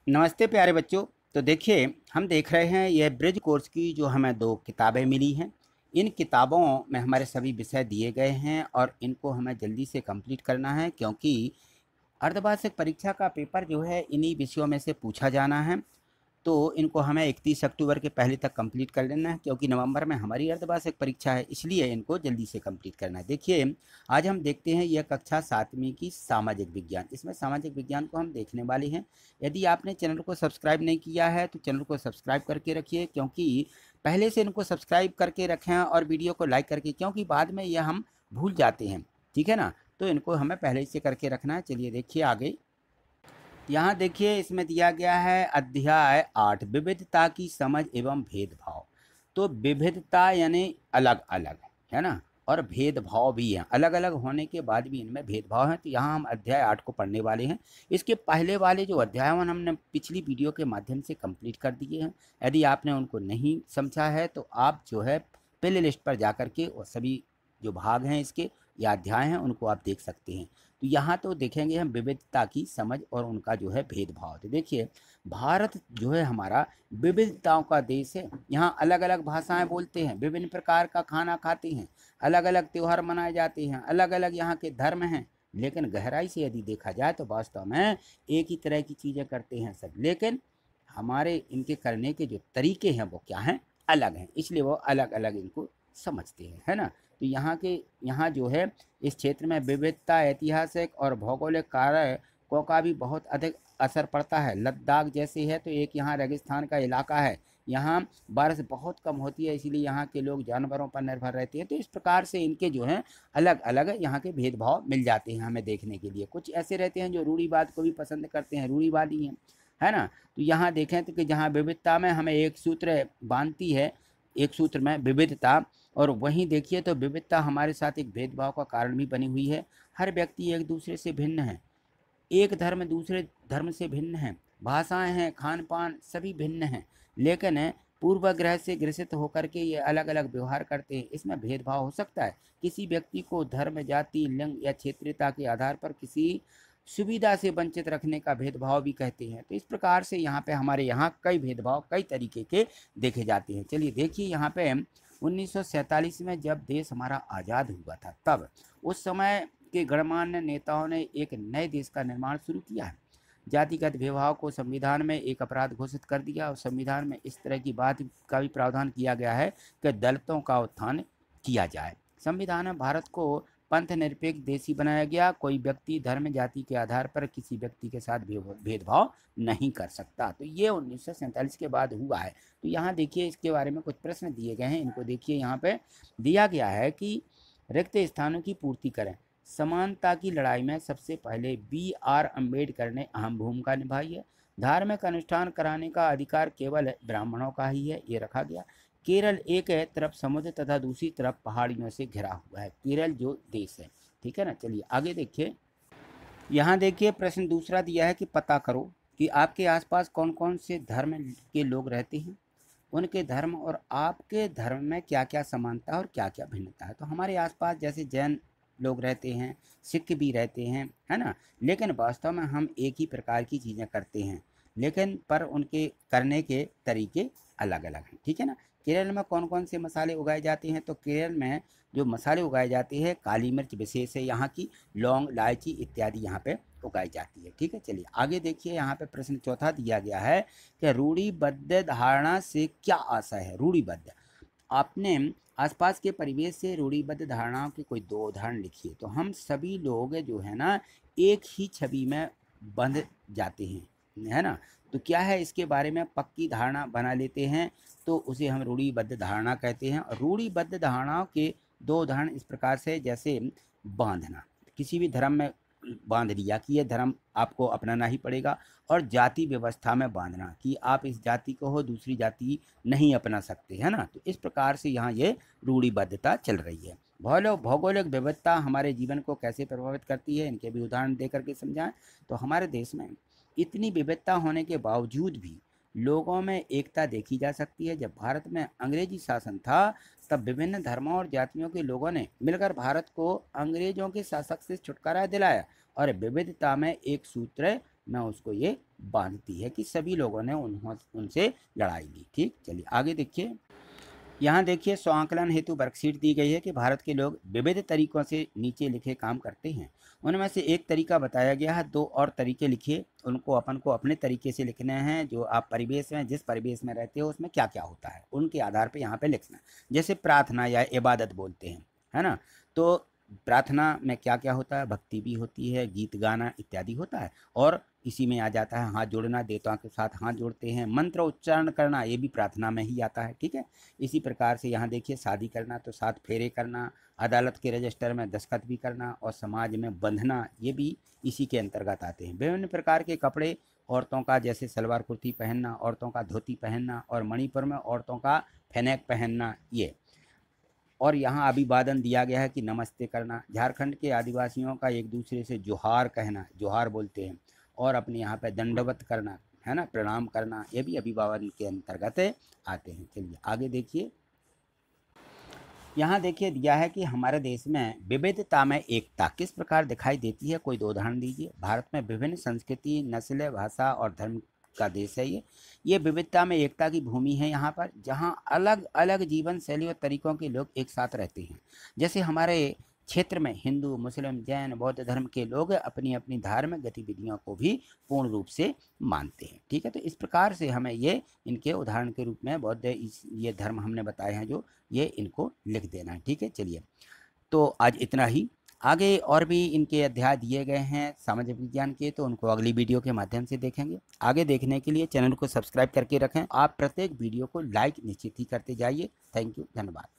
नमस्ते प्यारे बच्चों। तो देखिए, हम देख रहे हैं यह ब्रिज कोर्स की जो हमें 2 किताबें मिली हैं। इन किताबों में हमारे सभी विषय दिए गए हैं और इनको हमें जल्दी से कंप्लीट करना है, क्योंकि अर्धवार्षिक परीक्षा का पेपर जो है इन्हीं विषयों में से पूछा जाना है। तो इनको हमें 31 अक्टूबर के पहले तक कंप्लीट कर लेना है, क्योंकि नवंबर में हमारी अर्धवार्षिक परीक्षा है, इसलिए इनको जल्दी से कंप्लीट करना है। देखिए, आज हम देखते हैं यह कक्षा 7वीं की सामाजिक विज्ञान। इसमें सामाजिक विज्ञान को हम देखने वाले हैं। यदि आपने चैनल को सब्सक्राइब नहीं किया है तो चैनल को सब्सक्राइब करके रखिए, क्योंकि पहले से इनको सब्सक्राइब करके रखें और वीडियो को लाइक करके, क्योंकि बाद में यह हम भूल जाते हैं। ठीक है ना, तो इनको हमें पहले से करके रखना है। चलिए देखिए आगे। यहाँ देखिए, इसमें दिया गया है अध्याय 8 विविधता की समझ एवं भेदभाव। तो विविधता यानी अलग अलग, है ना, और भेदभाव भी है। अलग अलग होने के बाद भी इनमें भेदभाव है। तो यहाँ हम अध्याय 8 को पढ़ने वाले हैं। इसके पहले वाले जो अध्याय हैं हमने पिछली वीडियो के माध्यम से कंप्लीट कर दिए हैं। यदि आपने उनको नहीं समझा है तो आप जो है प्ले लिस्ट पर जा कर के और सभी जो भाग हैं इसके या अध्याय हैं उनको आप देख सकते हैं। तो यहाँ तो देखेंगे हम विविधता की समझ और उनका जो है भेदभाव। तो देखिए, भारत जो है हमारा विविधताओं का देश है। यहाँ अलग अलग भाषाएं बोलते हैं, विभिन्न प्रकार का खाना खाते हैं, अलग अलग त्यौहार मनाए जाते हैं, अलग अलग यहाँ के धर्म हैं। लेकिन गहराई से यदि देखा जाए तो वास्तव में एक ही तरह की चीज़ें करते हैं सब, लेकिन हमारे इनके करने के जो तरीके हैं वो क्या हैं, अलग हैं, इसलिए वो अलग अलग इनको समझते हैं, है ना। तो यहाँ जो है इस क्षेत्र में विविधता, ऐतिहासिक और भौगोलिक कारकों का भी बहुत अधिक असर पड़ता है। लद्दाख जैसे है तो एक यहाँ रेगिस्तान का इलाका है, यहाँ बारिश बहुत कम होती है, इसीलिए यहाँ के लोग जानवरों पर निर्भर रहते हैं। तो इस प्रकार से इनके जो हैं अलग अलग यहाँ के भेदभाव मिल जाते हैं हमें देखने के लिए। कुछ ऐसे रहते हैं जो रूढ़िवाद को भी पसंद करते हैं, रूढ़िवादी हैं, है ना। तो यहाँ देखें तो कि जहाँ विविधता में हमें एक सूत्र बांधती है, एक सूत्र में विविधता, और वहीं देखिए तो विविधता हमारे साथ एक भेदभाव का कारण भी बनी हुई है। हर व्यक्ति एक दूसरे से भिन्न है, एक धर्म दूसरे धर्म से भिन्न है, भाषाएं हैं, खान पान सभी भिन्न हैं, लेकिन पूर्वाग्रह से ग्रसित होकर के ये अलग अलग व्यवहार करते हैं। इसमें भेदभाव हो सकता है। किसी व्यक्ति को धर्म, जाति, लिंग या क्षेत्रीयता के आधार पर किसी सुविधा से वंचित रखने का भेदभाव भी कहते हैं। तो इस प्रकार से यहाँ पे हमारे यहाँ कई भेदभाव कई तरीके के देखे जाते हैं। चलिए देखिए, यहाँ पे 1947 में जब देश हमारा आज़ाद हुआ था, तब उस समय के गणमान्य नेताओं ने एक नए देश का निर्माण शुरू किया है। जातिगत भेदभाव को संविधान में एक अपराध घोषित कर दिया और संविधान में इस तरह की बात का भी प्रावधान किया गया है कि दलितों का उत्थान किया जाए। संविधान में भारत को पंथ निरपेक्ष देशी बनाया गया। कोई व्यक्ति धर्म, जाति के आधार पर किसी व्यक्ति के साथ भेदभाव नहीं कर सकता। तो ये 1947 के बाद हुआ है। तो यहाँ देखिए, इसके बारे में कुछ प्रश्न दिए गए हैं, इनको देखिए। यहाँ पे दिया गया है कि रिक्त स्थानों की पूर्ति करें। समानता की लड़ाई में सबसे पहले BR अम्बेडकर ने अहम भूमिका निभाई है। धार्मिक अनुष्ठान कराने का अधिकार केवल ब्राह्मणों का ही है, ये रखा गया। केरल एक तरफ समुद्र तथा दूसरी तरफ पहाड़ियों से घिरा हुआ है, केरल जो देश है। ठीक है ना, चलिए आगे देखिए। यहाँ देखिए, प्रश्न दूसरा दिया है कि पता करो कि आपके आसपास कौन कौन से धर्म के लोग रहते हैं, उनके धर्म और आपके धर्म में क्या क्या समानता है और क्या क्या भिन्नता है। तो हमारे आसपास जैसे जैन लोग रहते हैं, सिख भी रहते हैं, है ना, लेकिन वास्तव में हम एक ही प्रकार की चीज़ें करते हैं, लेकिन पर उनके करने के तरीके अलग अलग हैं। ठीक है ना। केरल में कौन कौन से मसाले उगाए जाते हैं, तो केरल में जो मसाले उगाए जाते हैं, काली मिर्च विशेष है यहाँ की, लौंग, इलायची इत्यादि यहाँ पे उगाई जाती है। ठीक है, चलिए आगे देखिए। यहाँ पे प्रश्न चौथा दिया गया है कि रूढ़िबद्ध धारणा से क्या आशय है। रूढ़िबद्ध, आपने आसपास के परिवेश से रूढ़िबद्ध धारणाओं के कोई 2 उदाहरण लिखिए। तो हम सभी लोग जो है ना एक ही छवि में बंध जाते हैं, है ना। तो क्या है, इसके बारे में पक्की धारणा बना लेते हैं, तो उसे हम रूढ़िबद्ध धारणा कहते हैं। और रूढ़िबद्ध धारणाओं के 2 उदाहरण इस प्रकार से, जैसे बांधना, किसी भी धर्म में बांध लिया कि यह धर्म आपको अपनाना ही पड़ेगा, और जाति व्यवस्था में बांधना कि आप इस जाति को हो, दूसरी जाति नहीं अपना सकते, है ना। तो इस प्रकार से यहाँ ये रूढ़िबद्धता चल रही है। भौगोलिक विविधता हमारे जीवन को कैसे प्रभावित करती है, इनके भी उदाहरण दे करके समझाएं। तो हमारे देश में इतनी विविधता होने के बावजूद भी लोगों में एकता देखी जा सकती है। जब भारत में अंग्रेजी शासन था तब विभिन्न धर्मों और जातियों के लोगों ने मिलकर भारत को अंग्रेजों के शासक से छुटकारा दिलाया और विविधता में एक सूत्र में उसको ये बांधती है कि सभी लोगों ने उनसे लड़ाई ली। ठीक, चलिए आगे देखिए। यहाँ देखिए स्वांकलन हेतु वर्कशीट दी गई है कि भारत के लोग विविध तरीकों से नीचे लिखे काम करते हैं। उनमें से एक तरीका बताया गया है, 2 और तरीके लिखिए। उनको अपन को अपने तरीके से लिखने हैं, जो आप परिवेश में जिस परिवेश में रहते हो उसमें क्या क्या होता है उनके आधार पे यहाँ पे लिखना। जैसे प्रार्थना या इबादत बोलते हैं, है ना, तो प्रार्थना में क्या क्या होता है, भक्ति भी होती है, गीत गाना इत्यादि होता है, और इसी में आ जाता है हाथ जोड़ना, देवताओं के साथ हाथ जोड़ते हैं, मंत्र उच्चारण करना, ये भी प्रार्थना में ही आता है। ठीक है, इसी प्रकार से यहाँ देखिए शादी करना तो 7 फेरे करना, अदालत के रजिस्टर में दस्तखत भी करना, और समाज में बंधना, ये भी इसी के अंतर्गत आते हैं। विभिन्न प्रकार के कपड़े औरतों का, जैसे सलवार कुर्ती पहनना, औरतों का धोती पहनना, और मणिपुर में औरतों का फैनेक पहनना, ये। और यहाँ अभिवादन दिया गया है कि नमस्ते करना। झारखंड के आदिवासियों का एक दूसरे से जोहार कहना, जोहार बोलते हैं, और अपने यहाँ पे दंडवत करना, है ना, प्रणाम करना, ये भी अभिवादन के अंतर्गत आते हैं। चलिए आगे देखिए। यहाँ देखिए दिया है कि हमारे देश में विविधता में एकता किस प्रकार दिखाई देती है, कोई 2 उदाहरण दीजिए। भारत में विभिन्न संस्कृति, नस्ल, भाषा और धर्म का देश है ये विविधता में एकता की भूमि है यहाँ पर, जहाँ अलग अलग जीवन शैली और तरीकों के लोग एक साथ रहते हैं। जैसे हमारे क्षेत्र में हिंदू, मुस्लिम, जैन, बौद्ध धर्म के लोग अपनी अपनी धार्मिक गतिविधियों को भी पूर्ण रूप से मानते हैं। ठीक है, तो इस प्रकार से हमें ये इनके उदाहरण के रूप में बौद्ध ये धर्म हमने बताए हैं जो, ये इनको लिख देना है। ठीक है, चलिए तो आज इतना ही। आगे और भी इनके अध्याय दिए गए हैं सामाजिक विज्ञान के, तो उनको अगली वीडियो के माध्यम से देखेंगे। आगे देखने के लिए चैनल को सब्सक्राइब करके रखें। आप प्रत्येक वीडियो को लाइक निश्चित ही करते जाइए। थैंक यू, धन्यवाद।